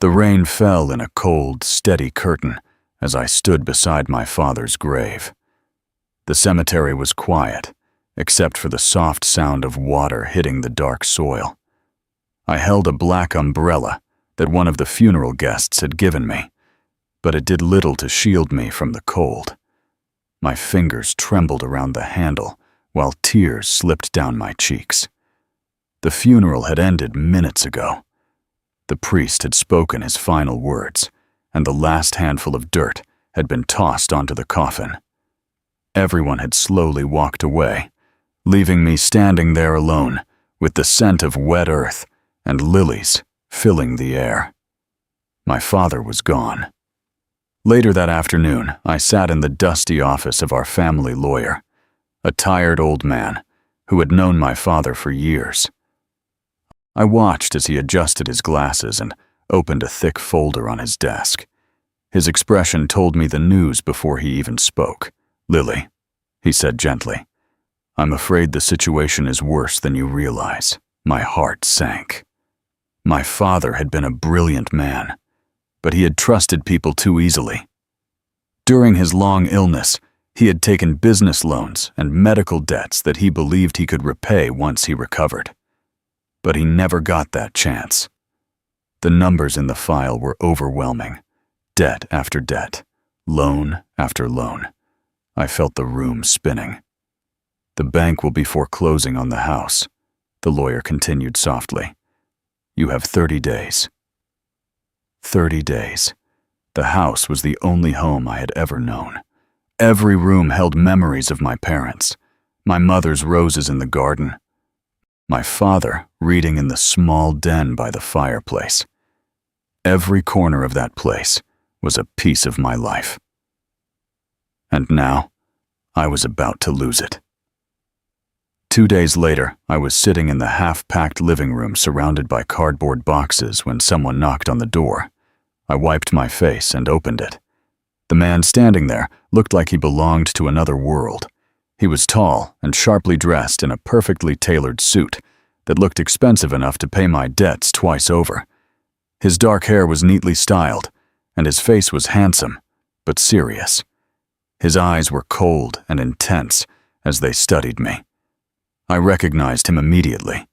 The rain fell in a cold, steady curtain as I stood beside my father's grave. The cemetery was quiet, except for the soft sound of water hitting the dark soil. I held a black umbrella that one of the funeral guests had given me, but it did little to shield me from the cold. My fingers trembled around the handle while tears slipped down my cheeks. The funeral had ended minutes ago. The priest had spoken his final words, and the last handful of dirt had been tossed onto the coffin. Everyone had slowly walked away, leaving me standing there alone with the scent of wet earth and lilies filling the air. My father was gone. Later that afternoon, I sat in the dusty office of our family lawyer, a tired old man who had known my father for years. I watched as he adjusted his glasses and opened a thick folder on his desk. His expression told me the news before he even spoke. "Lily," he said gently, "I'm afraid the situation is worse than you realize." My heart sank. My father had been a brilliant man, but he had trusted people too easily. During his long illness, he had taken business loans and medical debts that he believed he could repay once he recovered. But he never got that chance. The numbers in the file were overwhelming. Debt after debt, loan after loan. I felt the room spinning. "The bank will be foreclosing on the house," the lawyer continued softly. "You have 30 days. 30 days. The house was the only home I had ever known. Every room held memories of my parents, my mother's roses in the garden, my father reading in the small den by the fireplace. Every corner of that place was a piece of my life. And now, I was about to lose it. 2 days later, I was sitting in the half-packed living room surrounded by cardboard boxes when someone knocked on the door. I wiped my face and opened it. The man standing there looked like he belonged to another world. He was tall and sharply dressed in a perfectly tailored suit that looked expensive enough to pay my debts twice over. His dark hair was neatly styled, and his face was handsome, but serious. His eyes were cold and intense as they studied me. I recognized him immediately.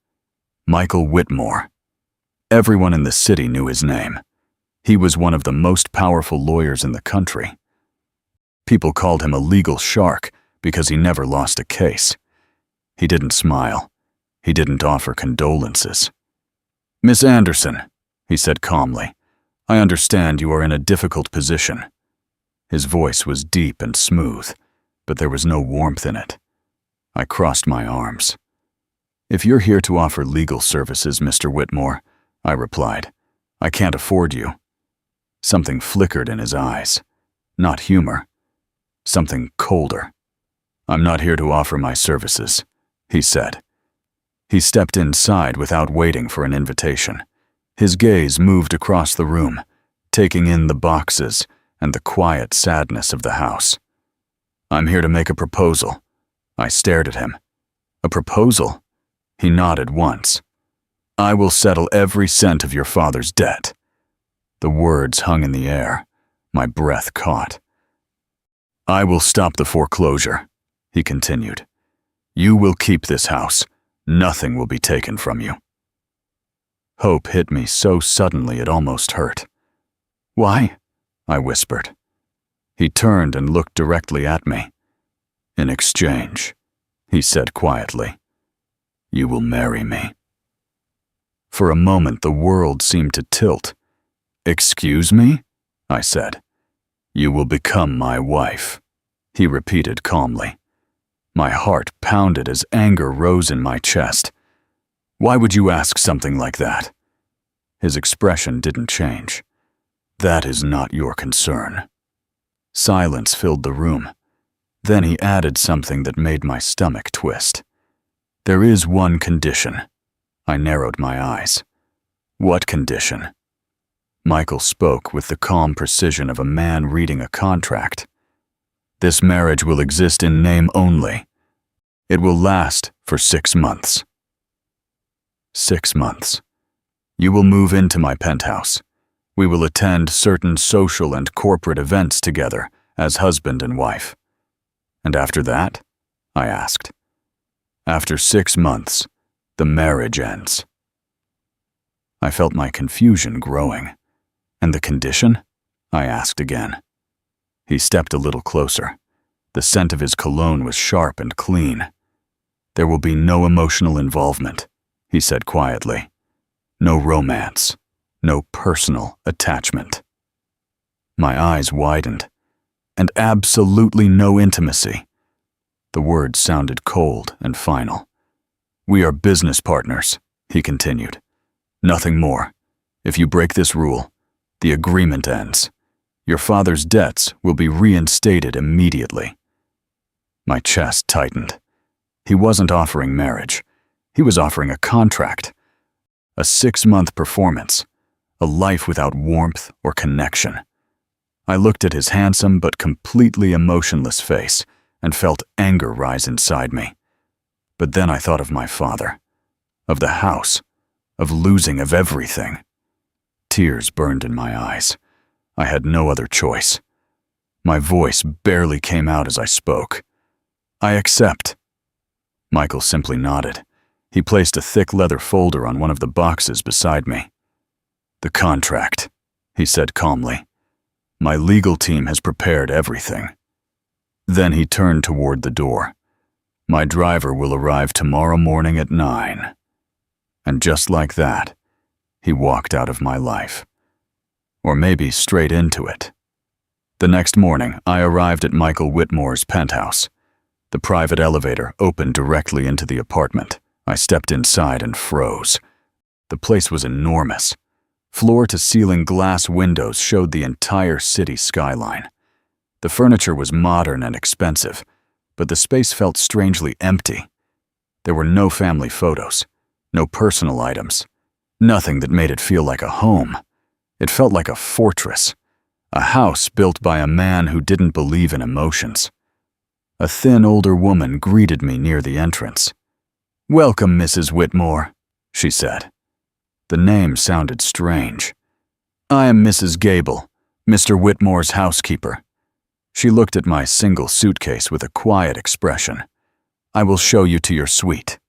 Michael Whitmore. Everyone in the city knew his name. He was one of the most powerful lawyers in the country. People called him a legal shark because he never lost a case. He didn't smile. He didn't offer condolences. "Miss Anderson," he said calmly, "I understand you are in a difficult position." His voice was deep and smooth, but there was no warmth in it. I crossed my arms. "If you're here to offer legal services, Mr. Whitmore," I replied, "I can't afford you." Something flickered in his eyes. Not humor. Something colder. "I'm not here to offer my services," he said. He stepped inside without waiting for an invitation. His gaze moved across the room, taking in the boxes and the quiet sadness of the house. "I'm here to make a proposal." I stared at him. "A proposal?" He nodded once. "I will settle every cent of your father's debt." The words hung in the air. My breath caught. "I will stop the foreclosure," he continued. "You will keep this house. Nothing will be taken from you." Hope hit me so suddenly it almost hurt. "Why?" I whispered. He turned and looked directly at me. "In exchange," he said quietly, "you will marry me." For a moment the world seemed to tilt. "Excuse me?" I said. "You will become my wife," he repeated calmly. My heart pounded as anger rose in my chest. "Why would you ask something like that?" His expression didn't change. "That is not your concern." Silence filled the room. Then he added something that made my stomach twist. "There is one condition." I narrowed my eyes. "What condition?" Michael spoke with the calm precision of a man reading a contract. "This marriage will exist in name only. It will last for 6 months. 6 months. You will move into my penthouse. We will attend certain social and corporate events together as husband and wife. And after that? I asked. After 6 months, the marriage ends. I felt my confusion growing. And the condition? I asked again. He stepped a little closer. The scent of his cologne was sharp and clean. There will be no emotional involvement, he said quietly. No romance. No personal attachment. My eyes widened. And absolutely no intimacy. The words sounded cold and final. We are business partners, he continued. Nothing more. If you break this rule, the agreement ends. Your father's debts will be reinstated immediately. My chest tightened. He wasn't offering marriage. He was offering a contract. A 6-month performance. A life without warmth or connection. I looked at his handsome but completely emotionless face and felt anger rise inside me. But then I thought of my father, of the house, of losing of everything. Tears burned in my eyes. I had no other choice. My voice barely came out as I spoke. I accept. Michael simply nodded. He placed a thick leather folder on one of the boxes beside me. The contract, he said calmly. My legal team has prepared everything. Then he turned toward the door. My driver will arrive tomorrow morning at 9. And just like that, he walked out of my life. Or maybe straight into it. The next morning, I arrived at Michael Whitmore's penthouse. The private elevator opened directly into the apartment. I stepped inside and froze. The place was enormous. Floor-to-ceiling glass windows showed the entire city skyline. The furniture was modern and expensive, but the space felt strangely empty. There were no family photos, no personal items, nothing that made it feel like a home. It felt like a fortress, a house built by a man who didn't believe in emotions. A thin older woman greeted me near the entrance. "Welcome, Mrs. Whitmore," she said. The name sounded strange. "I am Mrs. Gable, Mr. Whitmore's housekeeper." She looked at my single suitcase with a quiet expression. "I will show you to your suite."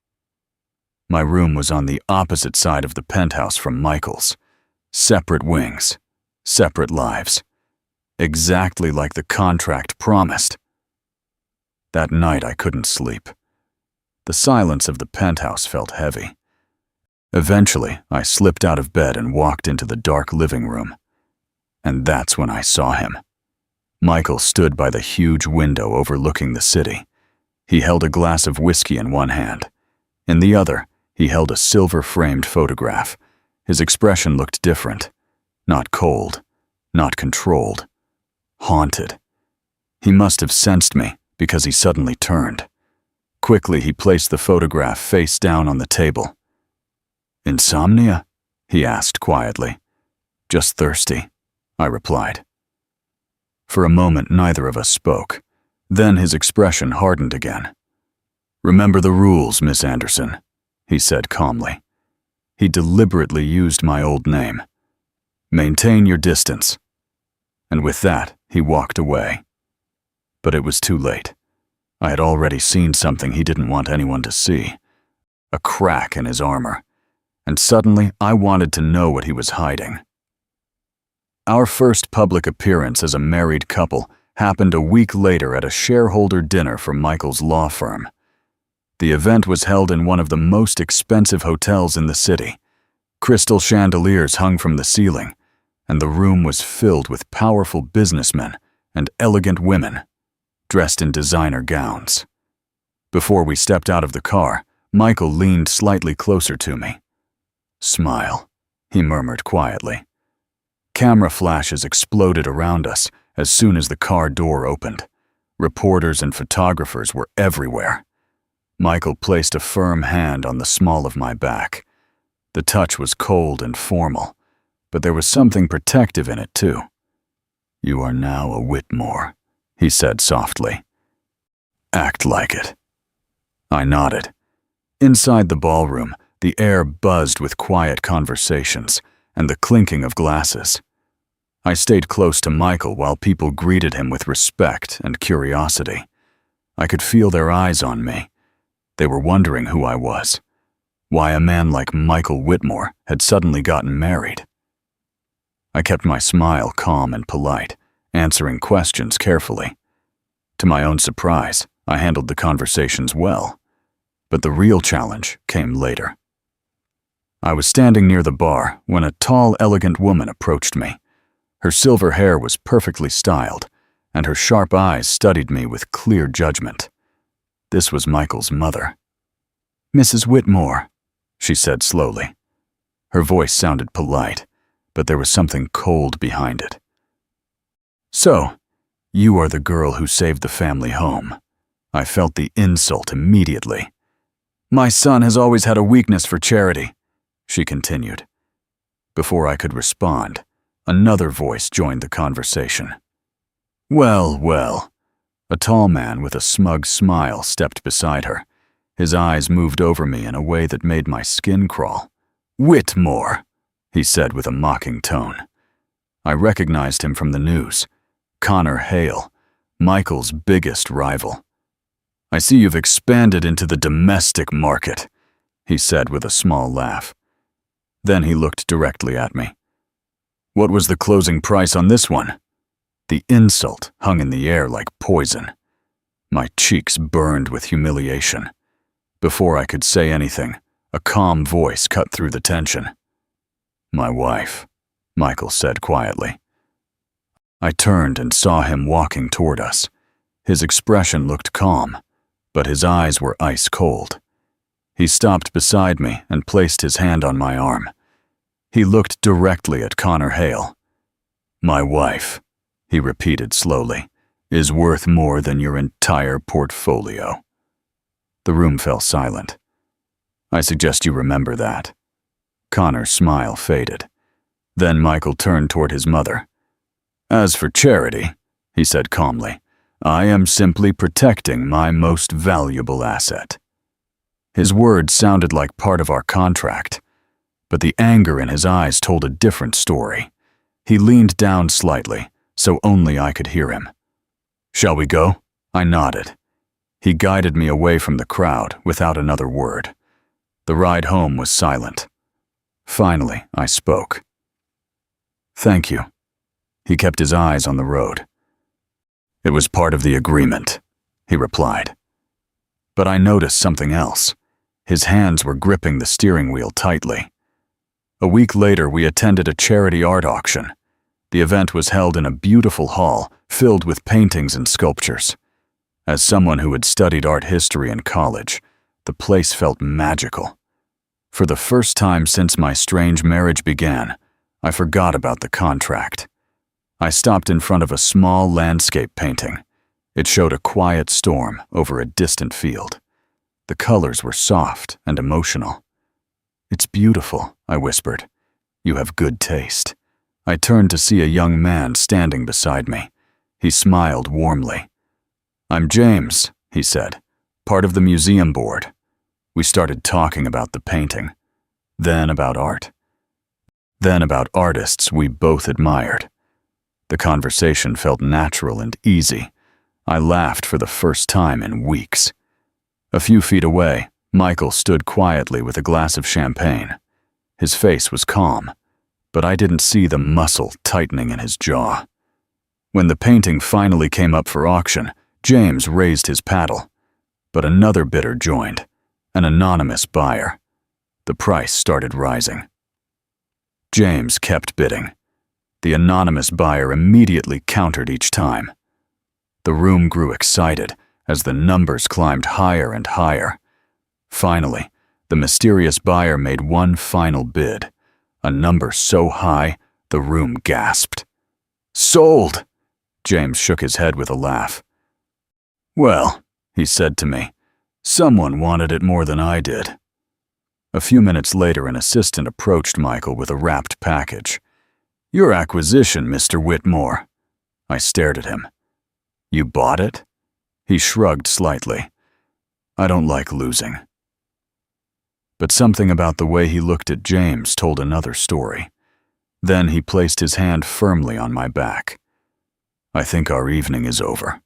My room was on the opposite side of the penthouse from Michael's. Separate wings, separate lives. Exactly like the contract promised. That night I couldn't sleep. The silence of the penthouse felt heavy. Eventually, I slipped out of bed and walked into the dark living room. And that's when I saw him. Michael stood by the huge window overlooking the city. He held a glass of whiskey in one hand. In the other, he held a silver-framed photograph. His expression looked different. Not cold, not controlled. Haunted. He must have sensed me because he suddenly turned. Quickly, he placed the photograph face down on the table. "Insomnia?" he asked quietly. "Just thirsty," I replied. For a moment, neither of us spoke. Then his expression hardened again. "Remember the rules, Miss Anderson," he said calmly. He deliberately used my old name. "Maintain your distance." And with that, he walked away. But it was too late. I had already seen something he didn't want anyone to see. A crack in his armor. And suddenly, I wanted to know what he was hiding. Our first public appearance as a married couple happened a week later at a shareholder dinner for Michael's law firm. The event was held in one of the most expensive hotels in the city. Crystal chandeliers hung from the ceiling, and the room was filled with powerful businessmen and elegant women, dressed in designer gowns. Before we stepped out of the car, Michael leaned slightly closer to me. "Smile," he murmured quietly. Camera flashes exploded around us as soon as the car door opened. Reporters and photographers were everywhere. Michael placed a firm hand on the small of my back. The touch was cold and formal, but there was something protective in it too. "You are now a Whitmore," he said softly. "Act like it." I nodded. Inside the ballroom, the air buzzed with quiet conversations and the clinking of glasses. I stayed close to Michael while people greeted him with respect and curiosity. I could feel their eyes on me. They were wondering who I was, why a man like Michael Whitmore had suddenly gotten married. I kept my smile calm and polite, answering questions carefully. To my own surprise, I handled the conversations well, but the real challenge came later. I was standing near the bar when a tall, elegant woman approached me. Her silver hair was perfectly styled, and her sharp eyes studied me with clear judgment. This was Michael's mother. "Mrs. Whitmore," she said slowly. Her voice sounded polite, but there was something cold behind it. "So, you are the girl who saved the family home." I felt the insult immediately. "My son has always had a weakness for charity," she continued. Before I could respond, another voice joined the conversation. "Well, well." A tall man with a smug smile stepped beside her. His eyes moved over me in a way that made my skin crawl. "Whitmore," he said with a mocking tone. I recognized him from the news. Connor Hale, Michael's biggest rival. "I see you've expanded into the domestic market," he said with a small laugh. Then he looked directly at me. "What was the closing price on this one?" The insult hung in the air like poison. My cheeks burned with humiliation. Before I could say anything, a calm voice cut through the tension. "My wife," Michael said quietly. I turned and saw him walking toward us. His expression looked calm, but his eyes were ice cold. He stopped beside me and placed his hand on my arm. He looked directly at Connor Hale. "My wife," he repeated slowly, "is worth more than your entire portfolio." The room fell silent. "I suggest you remember that." Connor's smile faded. Then Michael turned toward his mother. "As for charity," he said calmly, "I am simply protecting my most valuable asset." His words sounded like part of our contract, but the anger in his eyes told a different story. He leaned down slightly, so only I could hear him. "Shall we go?" I nodded. He guided me away from the crowd without another word. The ride home was silent. Finally, I spoke. "Thank you." He kept his eyes on the road. "It was part of the agreement," he replied. But I noticed something else. His hands were gripping the steering wheel tightly. A week later, we attended a charity art auction. The event was held in a beautiful hall filled with paintings and sculptures. As someone who had studied art history in college, the place felt magical. For the first time since my strange marriage began, I forgot about the contract. I stopped in front of a small landscape painting. It showed a quiet storm over a distant field. The colors were soft and emotional. "It's beautiful," I whispered. "You have good taste." I turned to see a young man standing beside me. He smiled warmly. "I'm James," he said, "part of the museum board." We started talking about the painting, then about art, then about artists we both admired. The conversation felt natural and easy. I laughed for the first time in weeks. A few feet away, Michael stood quietly with a glass of champagne. His face was calm, but I didn't see the muscle tightening in his jaw. When the painting finally came up for auction, James raised his paddle, but another bidder joined, an anonymous buyer. The price started rising. James kept bidding. The anonymous buyer immediately countered each time. The room grew excited as the numbers climbed higher and higher. Finally, the mysterious buyer made one final bid, a number so high the room gasped. "Sold!" James shook his head with a laugh. "Well," he said to me, "someone wanted it more than I did." A few minutes later, an assistant approached Michael with a wrapped package. "Your acquisition, Mr. Whitmore." I stared at him. "You bought it?" He shrugged slightly. "I don't like losing." But something about the way he looked at James told another story. Then he placed his hand firmly on my back. "I think our evening is over."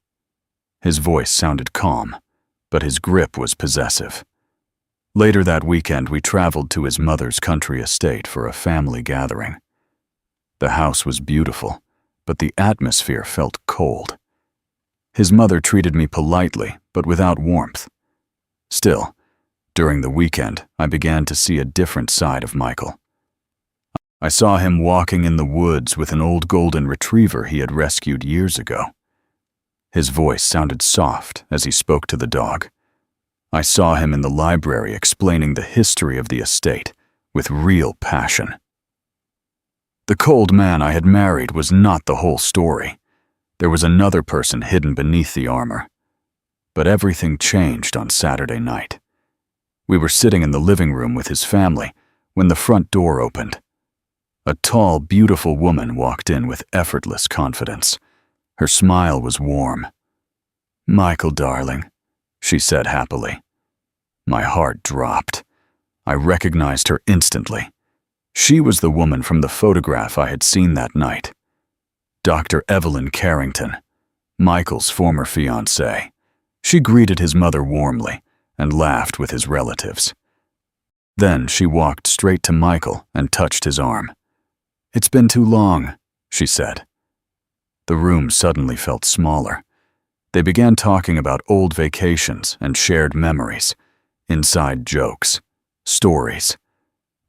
His voice sounded calm, but his grip was possessive. Later that weekend, we traveled to his mother's country estate for a family gathering. The house was beautiful, but the atmosphere felt cold. His mother treated me politely, but without warmth. Still, during the weekend, I began to see a different side of Michael. I saw him walking in the woods with an old golden retriever he had rescued years ago. His voice sounded soft as he spoke to the dog. I saw him in the library explaining the history of the estate with real passion. The cold man I had married was not the whole story. There was another person hidden beneath the armor. But everything changed on Saturday night. We were sitting in the living room with his family when the front door opened. A tall, beautiful woman walked in with effortless confidence. Her smile was warm. "Michael, darling," she said happily. My heart dropped. I recognized her instantly. She was the woman from the photograph I had seen that night. Dr. Evelyn Carrington, Michael's former fiancée. She greeted his mother warmly and laughed with his relatives. Then she walked straight to Michael and touched his arm. "It's been too long," she said. The room suddenly felt smaller. They began talking about old vacations and shared memories, inside jokes, stories.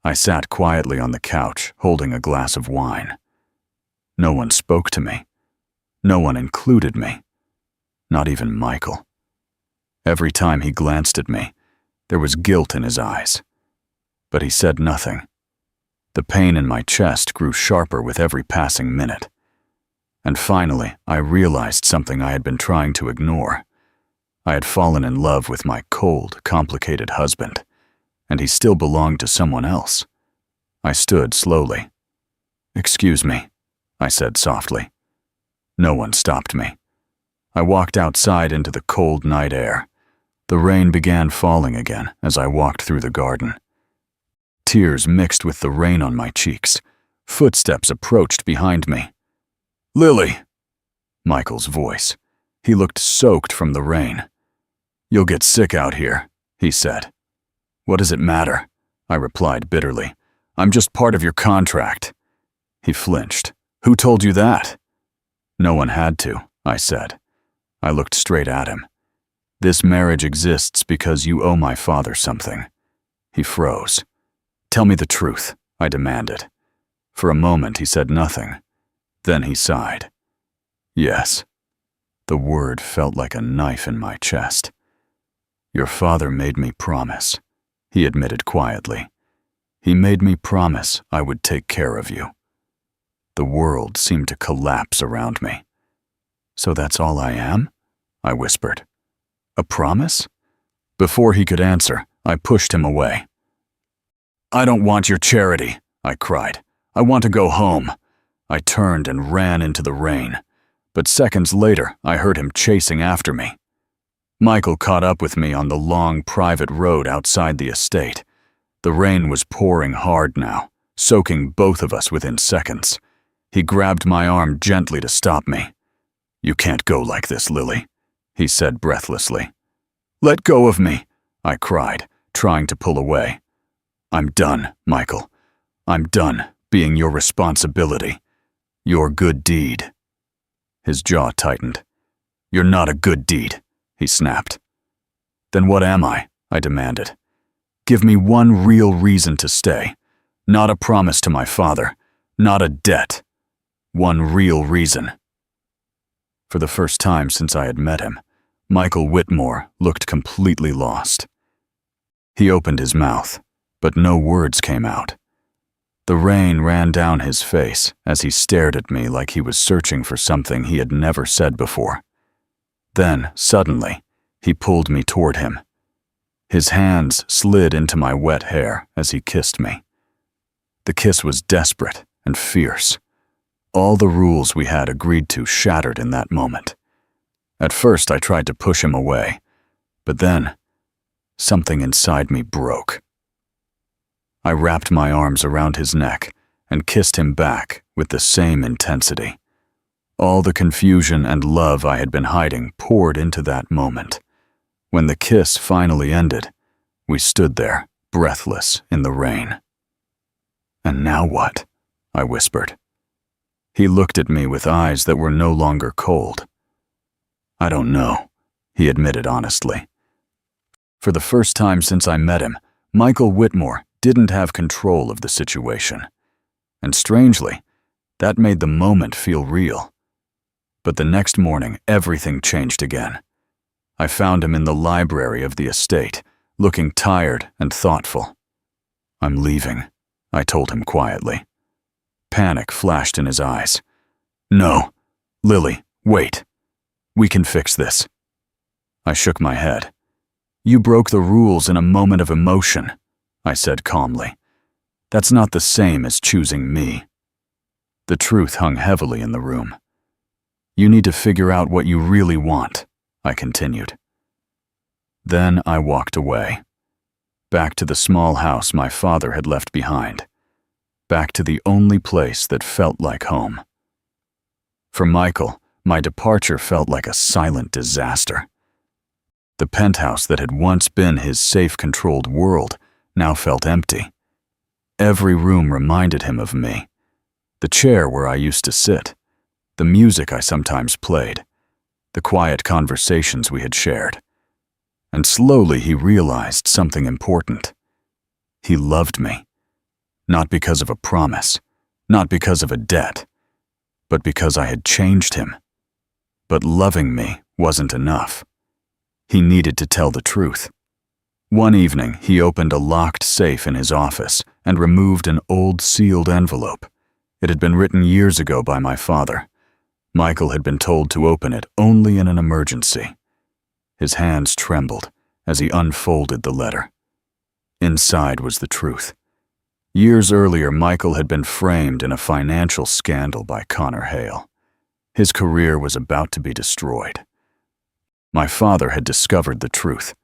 I sat quietly on the couch, holding a glass of wine. No one spoke to me. No one included me. Not even Michael. Every time he glanced at me, there was guilt in his eyes. But he said nothing. The pain in my chest grew sharper with every passing minute. And finally, I realized something I had been trying to ignore. I had fallen in love with my cold, complicated husband, and he still belonged to someone else. I stood slowly. "Excuse me," I said softly. No one stopped me. I walked outside into the cold night air. The rain began falling again as I walked through the garden. Tears mixed with the rain on my cheeks. Footsteps approached behind me. "Lily!" Michael's voice. He looked soaked from the rain. "You'll get sick out here," he said. "What does it matter?" I replied bitterly. "I'm just part of your contract." He flinched. "Who told you that?" "No one had to," I said. I looked straight at him. "This marriage exists because you owe my father something." He froze. "Tell me the truth," I demanded. For a moment he said nothing. Then he sighed. "Yes." The word felt like a knife in my chest. "Your father made me promise," he admitted quietly. "He made me promise I would take care of you." The world seemed to collapse around me. "So that's all I am?" I whispered. "A promise?" Before he could answer, I pushed him away. "I don't want your charity," I cried. "I want to go home." I turned and ran into the rain, but seconds later I heard him chasing after me. Michael caught up with me on the long private road outside the estate. The rain was pouring hard now, soaking both of us within seconds. He grabbed my arm gently to stop me. "You can't go like this, Lily," he said breathlessly. "Let go of me," I cried, trying to pull away. "I'm done, Michael. I'm done being your responsibility. Your good deed." His jaw tightened. "You're not a good deed," he snapped. "Then what am I?" I demanded. "Give me one real reason to stay. Not a promise to my father. Not a debt. One real reason." For the first time since I had met him, Michael Whitmore looked completely lost. He opened his mouth, but no words came out. The rain ran down his face as he stared at me like he was searching for something he had never said before. Then, suddenly, he pulled me toward him. His hands slid into my wet hair as he kissed me. The kiss was desperate and fierce. All the rules we had agreed to shattered in that moment. At first, I tried to push him away, but then, something inside me broke. I wrapped my arms around his neck and kissed him back with the same intensity. All the confusion and love I had been hiding poured into that moment. When the kiss finally ended, we stood there, breathless in the rain. "And now what?" I whispered. He looked at me with eyes that were no longer cold. "I don't know," he admitted honestly. For the first time since I met him, Michael Whitmore didn't have control of the situation. And strangely, that made the moment feel real. But the next morning, everything changed again. I found him in the library of the estate, looking tired and thoughtful. "I'm leaving," I told him quietly. Panic flashed in his eyes. "No, Lily, wait. We can fix this." I shook my head. "You broke the rules in a moment of emotion," I said calmly. "That's not the same as choosing me." The truth hung heavily in the room. "You need to figure out what you really want," I continued. Then I walked away. Back to the small house my father had left behind. Back to the only place that felt like home. For Michael, my departure felt like a silent disaster. The penthouse that had once been his safe, controlled world now felt empty. Every room reminded him of me. The chair where I used to sit, the music I sometimes played, the quiet conversations we had shared. And slowly he realized something important. He loved me. Not because of a promise, not because of a debt, but because I had changed him. But loving me wasn't enough. He needed to tell the truth. One evening, he opened a locked safe in his office and removed an old sealed envelope. It had been written years ago by my father. Michael had been told to open it only in an emergency. His hands trembled as he unfolded the letter. Inside was the truth. Years earlier, Michael had been framed in a financial scandal by Connor Hale. His career was about to be destroyed. My father had discovered the truth,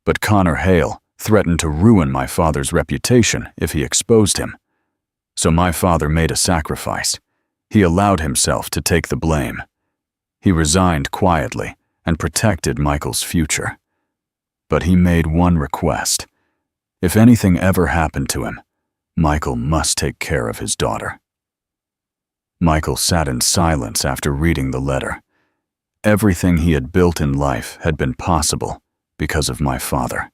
but Connor Hale threatened to ruin my father's reputation if he exposed him. So my father made a sacrifice. He allowed himself to take the blame. He resigned quietly and protected Michael's future. But he made one request. If anything ever happened to him, Michael must take care of his daughter. Michael sat in silence after reading the letter. Everything he had built in life had been possible because of my father.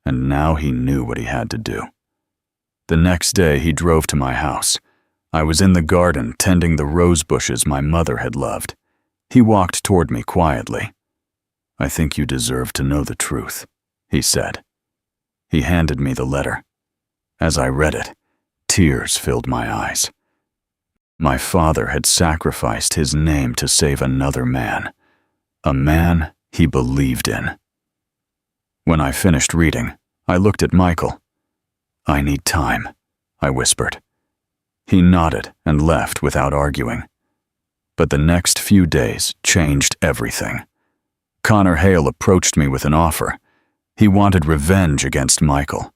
And now he knew what he had to do. The next day he drove to my house. I was in the garden tending the rose bushes my mother had loved. He walked toward me quietly. "I think you deserve to know the truth," he said. He handed me the letter. As I read it, tears filled my eyes. My father had sacrificed his name to save another man, a man he believed in. When I finished reading, I looked at Michael. "I need time," I whispered. He nodded and left without arguing. But the next few days changed everything. Connor Hale approached me with an offer. He wanted revenge against Michael.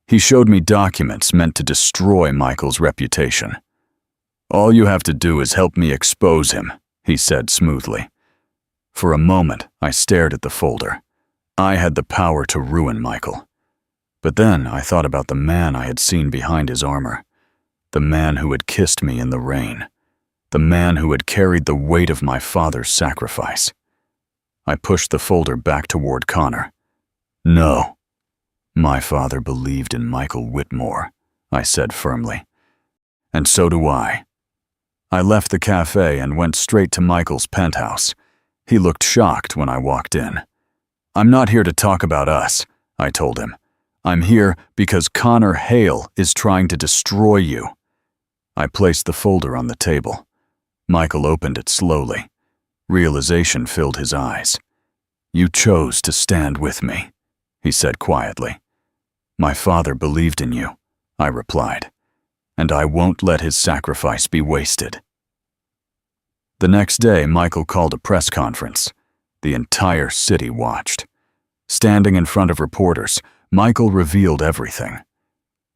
He showed me documents meant to destroy Michael's reputation. "All you have to do is help me expose him," he said smoothly. For a moment, I stared at the folder. I had the power to ruin Michael. But then I thought about the man I had seen behind his armor, the man who had kissed me in the rain, the man who had carried the weight of my father's sacrifice. I pushed the folder back toward Connor. "No. My father believed in Michael Whitmore," I said firmly. "And so do I." I left the cafe and went straight to Michael's penthouse. He looked shocked when I walked in. "I'm not here to talk about us," I told him. "I'm here because Connor Hale is trying to destroy you." I placed the folder on the table. Michael opened it slowly. Realization filled his eyes. "You chose to stand with me," he said quietly. "My father believed in you," I replied, "and I won't let his sacrifice be wasted." The next day, Michael called a press conference. The entire city watched. Standing in front of reporters, Michael revealed everything.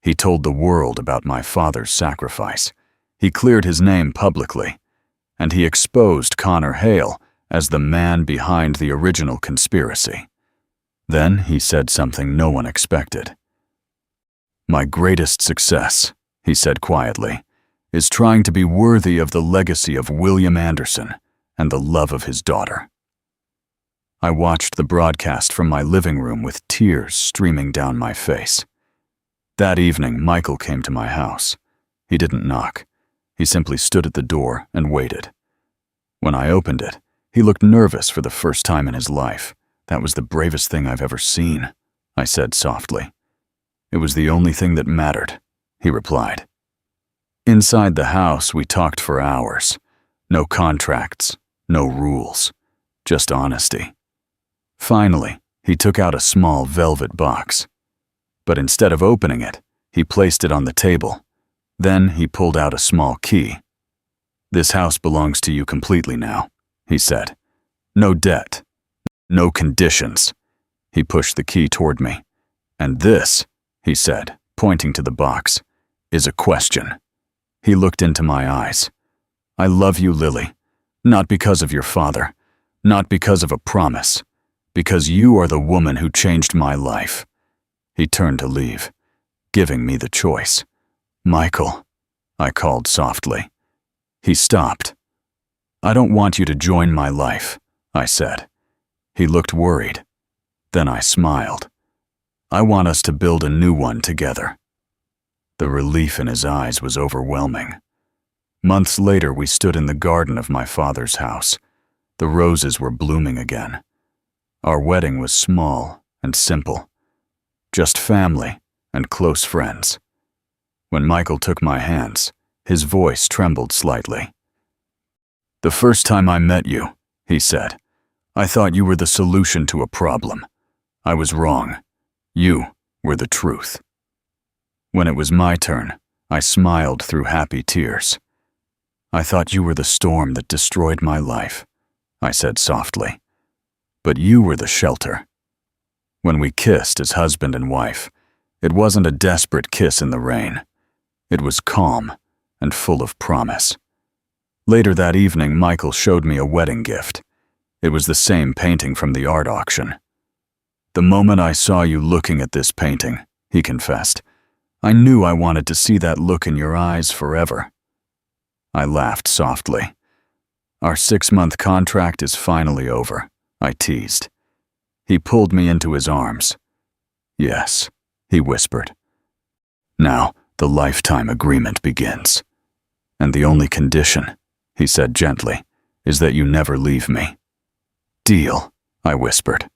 He told the world about my father's sacrifice. He cleared his name publicly, and he exposed Connor Hale as the man behind the original conspiracy. Then he said something no one expected. "My greatest success," he said quietly, "is trying to be worthy of the legacy of William Anderson and the love of his daughter." I watched the broadcast from my living room with tears streaming down my face. That evening, Michael came to my house. He didn't knock. He simply stood at the door and waited. When I opened it, he looked nervous for the first time in his life. "That was the bravest thing I've ever seen," I said softly. "It was the only thing that mattered," he replied. Inside the house, we talked for hours. No contracts, no rules, just honesty. Finally, he took out a small velvet box. But instead of opening it, he placed it on the table. Then he pulled out a small key. "This house belongs to you completely now," he said. "No debt, no conditions." He pushed the key toward me. "And this," he said, pointing to the box, "is a question." He looked into my eyes. "I love you, Lily, not because of your father, not because of a promise, because you are the woman who changed my life." He turned to leave, giving me the choice. "Michael," I called softly. He stopped. "I don't want you to join my life," I said. He looked worried. Then I smiled. "I want us to build a new one together." The relief in his eyes was overwhelming. Months later, we stood in the garden of my father's house. The roses were blooming again. Our wedding was small and simple. Just family and close friends. When Michael took my hands, his voice trembled slightly. "The first time I met you," he said, "I thought you were the solution to a problem. I was wrong. You were the truth." When it was my turn, I smiled through happy tears. "I thought you were the storm that destroyed my life," I said softly. "But you were the shelter." When we kissed as husband and wife, it wasn't a desperate kiss in the rain. It was calm and full of promise. Later that evening, Michael showed me a wedding gift. It was the same painting from the art auction. "The moment I saw you looking at this painting," he confessed, "I knew I wanted to see that look in your eyes forever." I laughed softly. "Our 6-month contract is finally over," I teased. He pulled me into his arms. "Yes," he whispered. "Now the lifetime agreement begins. And the only condition," he said gently, "is that you never leave me." "Deal," I whispered.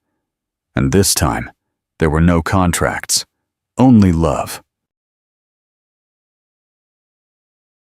And this time, there were no contracts, only love.